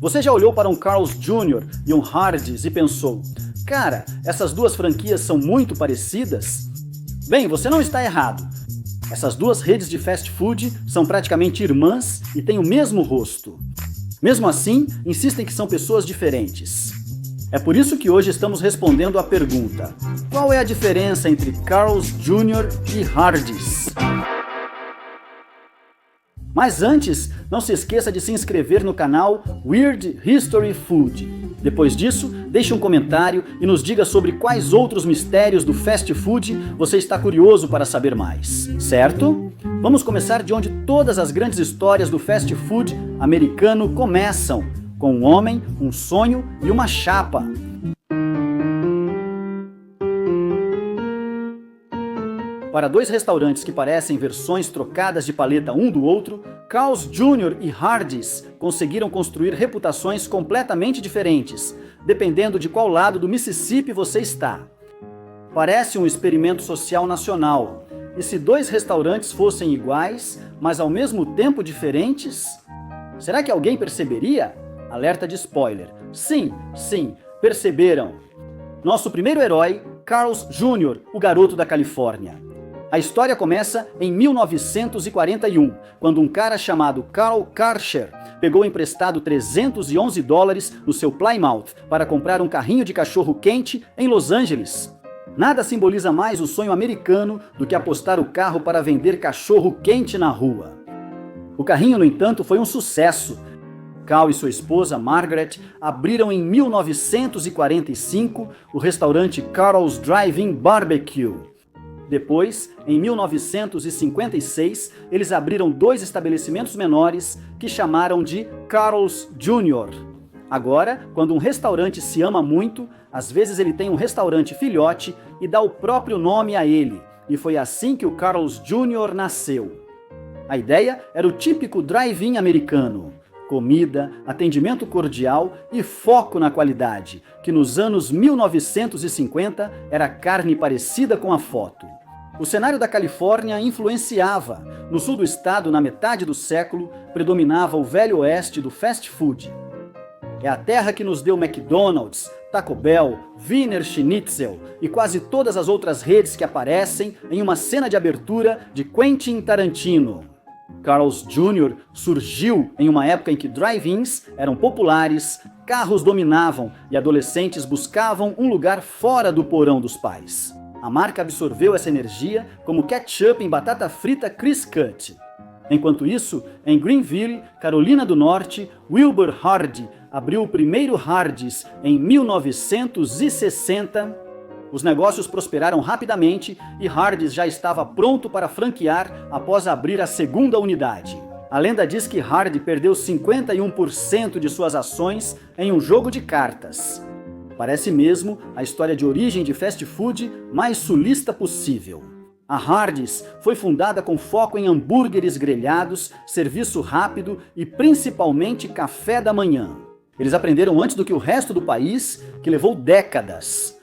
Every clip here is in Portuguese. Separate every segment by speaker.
Speaker 1: Você já olhou para um Carl's Jr. e um Hardee's e pensou, cara, essas duas franquias são muito parecidas? Bem, você não está errado. Essas duas redes de fast food são praticamente irmãs e têm o mesmo rosto. Mesmo assim, insistem que são pessoas diferentes. É por isso que hoje estamos respondendo à pergunta: qual é a diferença entre Carl's Jr. e Hardee's? Mas antes, não se esqueça de se inscrever no canal Weird History Food. Depois disso, deixe um comentário e nos diga sobre quais outros mistérios do fast food você está curioso para saber mais, certo? Vamos começar de onde todas as grandes histórias do fast food americano começam, com um homem, um sonho e uma chapa. Para dois restaurantes que parecem versões trocadas de paleta um do outro, Carl's Jr. e Hardee's conseguiram construir reputações completamente diferentes, dependendo de qual lado do Mississippi você está. Parece um experimento social nacional, e se dois restaurantes fossem iguais, mas ao mesmo tempo diferentes, será que alguém perceberia? Alerta de spoiler. Sim, perceberam. Nosso primeiro herói, Carl's Jr., o garoto da Califórnia. A história começa em 1941, quando um cara chamado Carl Karcher pegou emprestado $311 no seu Plymouth para comprar um carrinho de cachorro-quente em Los Angeles. Nada simboliza mais o sonho americano do que apostar o carro para vender cachorro-quente na rua. O carrinho, no entanto, foi um sucesso. Carl e sua esposa, Margaret, abriram em 1945 o restaurante Carl's Drive-In Barbecue. Depois, em 1956, eles abriram dois estabelecimentos menores que chamaram de Carl's Jr. Agora, quando um restaurante se ama muito, às vezes ele tem um restaurante filhote e dá o próprio nome a ele. E foi assim que o Carl's Jr. nasceu. A ideia era o típico drive-in americano. Comida, atendimento cordial e foco na qualidade, que nos anos 1950 era carne parecida com a foto. O cenário da Califórnia influenciava. No sul do estado, na metade do século, predominava o velho oeste do fast food. É a terra que nos deu McDonald's, Taco Bell, Wiener Schnitzel e quase todas as outras redes que aparecem em uma cena de abertura de Quentin Tarantino. Carl's Jr. surgiu em uma época em que drive-ins eram populares, carros dominavam e adolescentes buscavam um lugar fora do porão dos pais. A marca absorveu essa energia como ketchup em batata frita Crisp Cut. Enquanto isso, em Greenville, Carolina do Norte, Wilbur Hardy abriu o primeiro Hardee's em 1960. Os negócios prosperaram rapidamente e Hardee's já estava pronto para franquear após abrir a segunda unidade. A lenda diz que Hardy perdeu 51% de suas ações em um jogo de cartas. Parece mesmo a história de origem de fast food mais sulista possível. A Hardee's foi fundada com foco em hambúrgueres grelhados, serviço rápido e principalmente café da manhã. Eles aprenderam antes do que o resto do país, que levou décadas.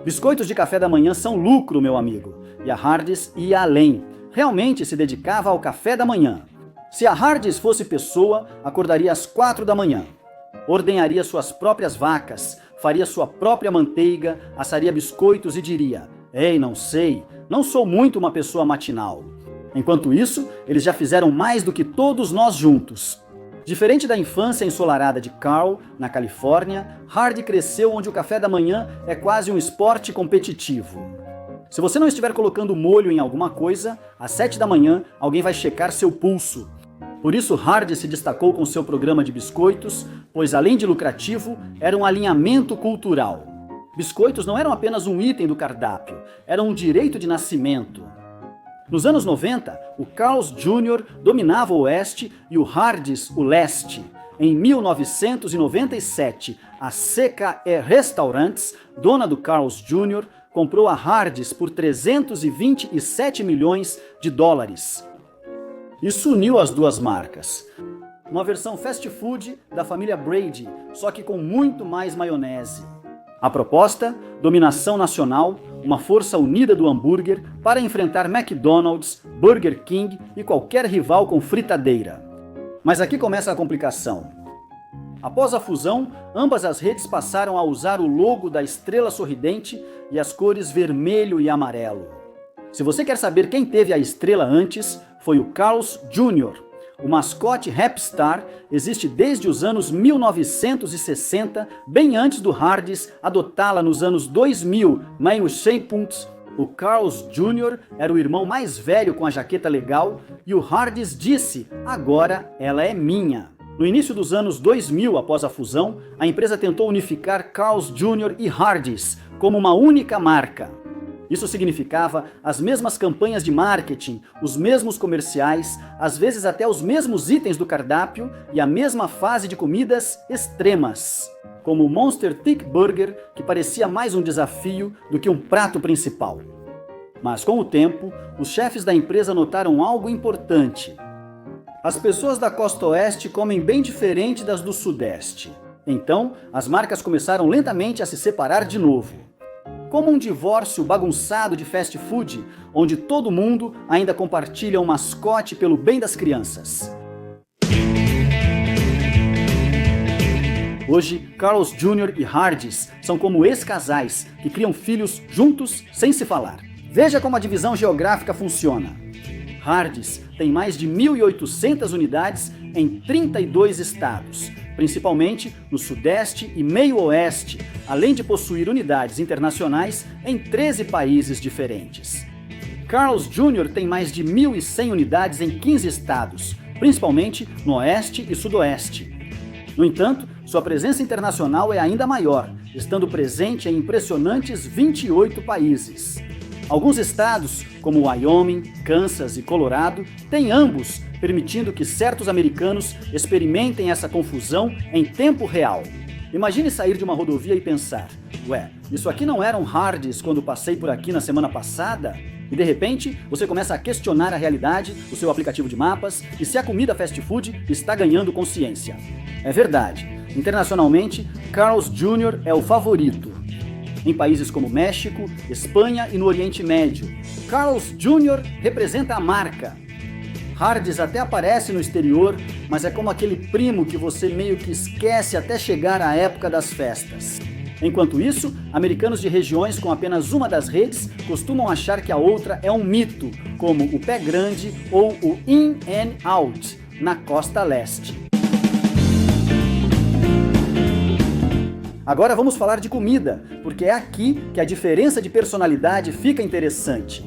Speaker 1: Biscoitos de café da manhã são lucro, meu amigo, e a Hardee's ia além. Realmente se dedicava ao café da manhã. Se a Hardee's fosse pessoa, acordaria às 4 da manhã. Ordenharia suas próprias vacas, faria sua própria manteiga, assaria biscoitos e diria: "Ei, não sei, não sou muito uma pessoa matinal." Enquanto isso, eles já fizeram mais do que todos nós juntos. Diferente da infância ensolarada de Carl, na Califórnia, Hardy cresceu onde o café da manhã é quase um esporte competitivo. Se você não estiver colocando molho em alguma coisa, às 7 da manhã alguém vai checar seu pulso. Por isso Hardy se destacou com seu programa de biscoitos, pois além de lucrativo, era um alinhamento cultural. Biscoitos não eram apenas um item do cardápio, eram um direito de nascimento. Nos anos 90, o Carl's Jr. dominava o oeste e o Hardee's o leste. Em 1997, a CKE Restaurants, dona do Carl's Jr., comprou a Hardee's por $327 milhões. Isso uniu as duas marcas. Uma versão fast food da família Brady, só que com muito mais maionese. A proposta? Dominação nacional, uma força unida do hambúrguer para enfrentar McDonald's, Burger King e qualquer rival com fritadeira. Mas aqui começa a complicação. Após a fusão, ambas as redes passaram a usar o logo da estrela sorridente e as cores vermelho e amarelo. Se você quer saber quem teve a estrela antes, foi o Carl's Jr. O mascote Rapstar existe desde os anos 1960, bem antes do Hardee's adotá-la nos anos 2000, meio Scheipunkt. O Carl's Jr. era o irmão mais velho com a jaqueta legal e o Hardee's disse, agora ela é minha. No início dos anos 2000, após a fusão, a empresa tentou unificar Carl's Jr. e Hardee's como uma única marca. Isso significava as mesmas campanhas de marketing, os mesmos comerciais, às vezes até os mesmos itens do cardápio e a mesma fase de comidas extremas, como o Monster Thick Burger, que parecia mais um desafio do que um prato principal. Mas com o tempo, os chefes da empresa notaram algo importante. As pessoas da costa oeste comem bem diferente das do sudeste. Então, as marcas começaram lentamente a se separar de novo. Como um divórcio bagunçado de fast food, onde todo mundo ainda compartilha um mascote pelo bem das crianças. Hoje, Carl's Jr. e Hardee's são como ex-casais que criam filhos juntos sem se falar. Veja como a divisão geográfica funciona. Hardee's tem mais de 1.800 unidades em 32 estados, principalmente no Sudeste e Meio-Oeste, além de possuir unidades internacionais em 13 países diferentes. Carl's Jr. tem mais de 1.100 unidades em 15 estados, principalmente no Oeste e Sudoeste. No entanto, sua presença internacional é ainda maior, estando presente em impressionantes 28 países. Alguns estados, como Wyoming, Kansas e Colorado, têm ambos, permitindo que certos americanos experimentem essa confusão em tempo real. Imagine sair de uma rodovia e pensar, ué, isso aqui não era um Hardee's quando passei por aqui na semana passada? E de repente, você começa a questionar a realidade, o seu aplicativo de mapas e se a comida fast food está ganhando consciência. É verdade, internacionalmente, Carl's Jr. é o favorito. Em países como México, Espanha e no Oriente Médio, Carl's Jr. representa a marca. Hardee's até aparece no exterior, mas é como aquele primo que você meio que esquece até chegar à época das festas. Enquanto isso, americanos de regiões com apenas uma das redes costumam achar que a outra é um mito, como o Pé Grande ou o In and Out, na costa leste. Agora vamos falar de comida, porque é aqui que a diferença de personalidade fica interessante.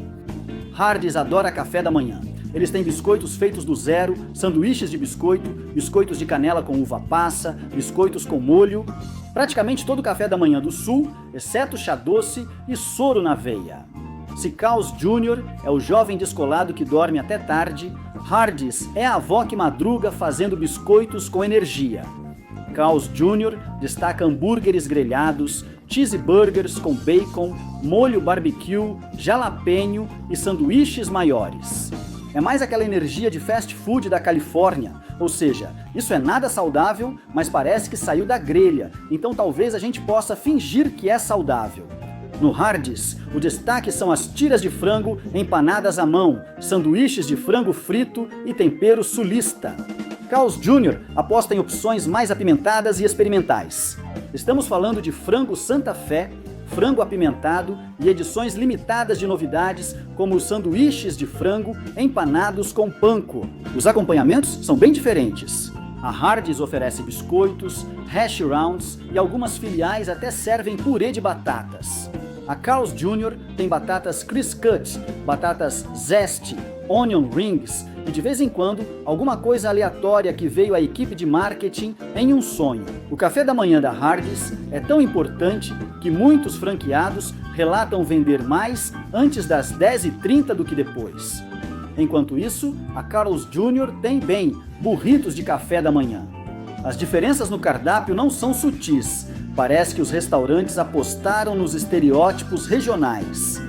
Speaker 1: Hardee's adora café da manhã. Eles têm biscoitos feitos do zero, sanduíches de biscoito, biscoitos de canela com uva passa, biscoitos com molho. Praticamente todo o café da manhã do sul, exceto chá doce e soro na veia. Se Carl's Jr. é o jovem descolado que dorme até tarde, Hardee's é a avó que madruga fazendo biscoitos com energia. Carl's Jr. destaca hambúrgueres grelhados, cheeseburgers com bacon, molho barbecue, jalapeno e sanduíches maiores. É mais aquela energia de fast food da Califórnia, ou seja, isso é nada saudável, mas parece que saiu da grelha, então talvez a gente possa fingir que é saudável. No Hardee's, o destaque são as tiras de frango empanadas à mão, sanduíches de frango frito e tempero sulista. Carl's Jr. aposta em opções mais apimentadas e experimentais. Estamos falando de frango Santa Fé, frango apimentado e edições limitadas de novidades como os sanduíches de frango empanados com panko. Os acompanhamentos são bem diferentes. A Hardee's oferece biscoitos, hash rounds e algumas filiais até servem purê de batatas. A Carl's Jr. tem batatas Crisp Cut, batatas Zest, Onion Rings e de vez em quando alguma coisa aleatória que veio à equipe de marketing em um sonho. O café da manhã da Hardee's é tão importante que muitos franqueados relatam vender mais antes das 10h30 do que depois. Enquanto isso, a Carl's Jr. tem burritos de café da manhã. As diferenças no cardápio não são sutis. Parece que os restaurantes apostaram nos estereótipos regionais.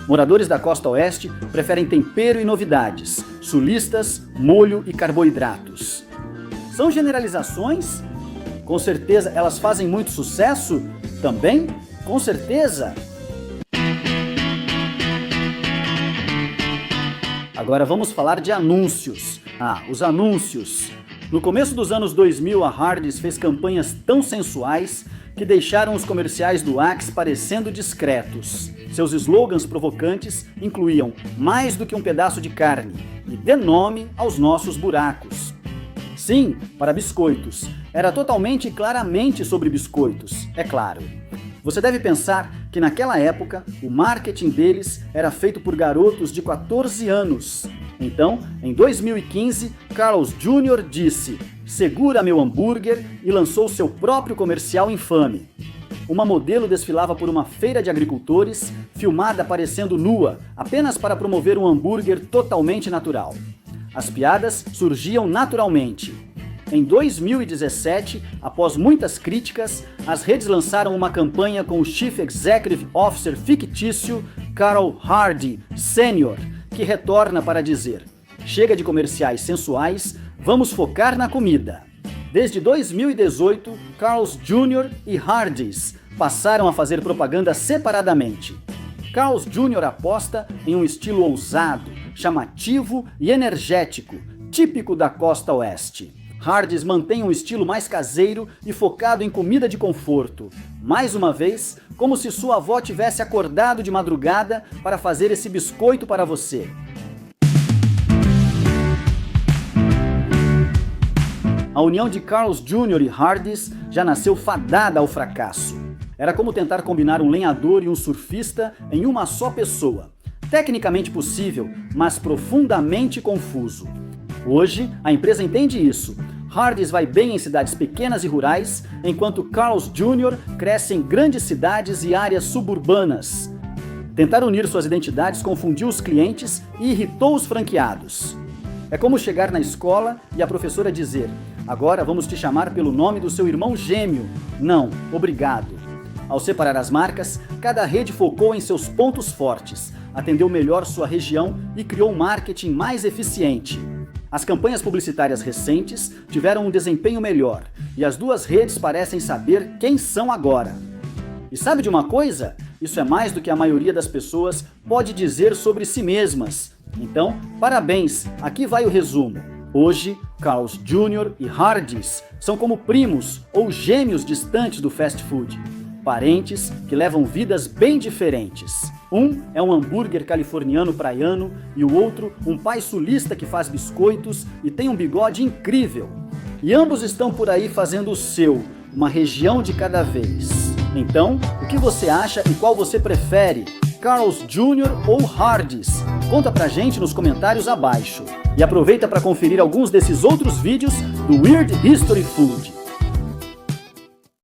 Speaker 1: Moradores da costa oeste preferem tempero e novidades, sulistas, molho e carboidratos. São generalizações? Com certeza elas fazem muito sucesso? Também? Com certeza! Agora vamos falar de anúncios. Os anúncios. No começo dos anos 2000, a Hardee's fez campanhas tão sensuais que deixaram os comerciais do Axe parecendo discretos. Seus slogans provocantes incluíam mais do que um pedaço de carne e dê nome aos nossos buracos. Sim, para biscoitos. Era totalmente e claramente sobre biscoitos, é claro. Você deve pensar que naquela época o marketing deles era feito por garotos de 14 anos. Então, em 2015, Carl's Jr. disse: "Segura meu hambúrguer", e lançou seu próprio comercial infame. Uma modelo desfilava por uma feira de agricultores, filmada aparecendo nua, apenas para promover um hambúrguer totalmente natural. As piadas surgiam naturalmente. Em 2017, após muitas críticas, as redes lançaram uma campanha com o Chief Executive Officer fictício Carl Hardee Sr., que retorna para dizer: "Chega de comerciais sensuais, vamos focar na comida." Desde 2018, Carl's Jr. e Hardee's passaram a fazer propaganda separadamente. Carl's Jr. aposta em um estilo ousado, chamativo e energético, típico da costa oeste. Hardee's mantém um estilo mais caseiro e focado em comida de conforto. Mais uma vez, como se sua avó tivesse acordado de madrugada para fazer esse biscoito para você. A união de Carl's Jr. e Hardee's já nasceu fadada ao fracasso. Era como tentar combinar um lenhador e um surfista em uma só pessoa. Tecnicamente possível, mas profundamente confuso. Hoje, a empresa entende isso. Hardee's vai bem em cidades pequenas e rurais, enquanto Carl's Jr. cresce em grandes cidades e áreas suburbanas. Tentar unir suas identidades confundiu os clientes e irritou os franqueados. É como chegar na escola e a professora dizer: "Agora vamos te chamar pelo nome do seu irmão gêmeo." Não, obrigado. Ao separar as marcas, cada rede focou em seus pontos fortes, atendeu melhor sua região e criou um marketing mais eficiente. As campanhas publicitárias recentes tiveram um desempenho melhor, e as duas redes parecem saber quem são agora. E sabe de uma coisa? Isso é mais do que a maioria das pessoas pode dizer sobre si mesmas. Então, parabéns, aqui vai o resumo. Hoje, Carl's Jr. e Hardee's são como primos ou gêmeos distantes do fast food. Parentes que levam vidas bem diferentes. Um é um hambúrguer californiano praiano e o outro um pai sulista que faz biscoitos e tem um bigode incrível. E ambos estão por aí fazendo o seu, uma região de cada vez. Então, o que você acha e qual você prefere? Carl's Jr. ou Hardee's? Conta pra gente nos comentários abaixo. E aproveita para conferir alguns desses outros vídeos do Weird History Food.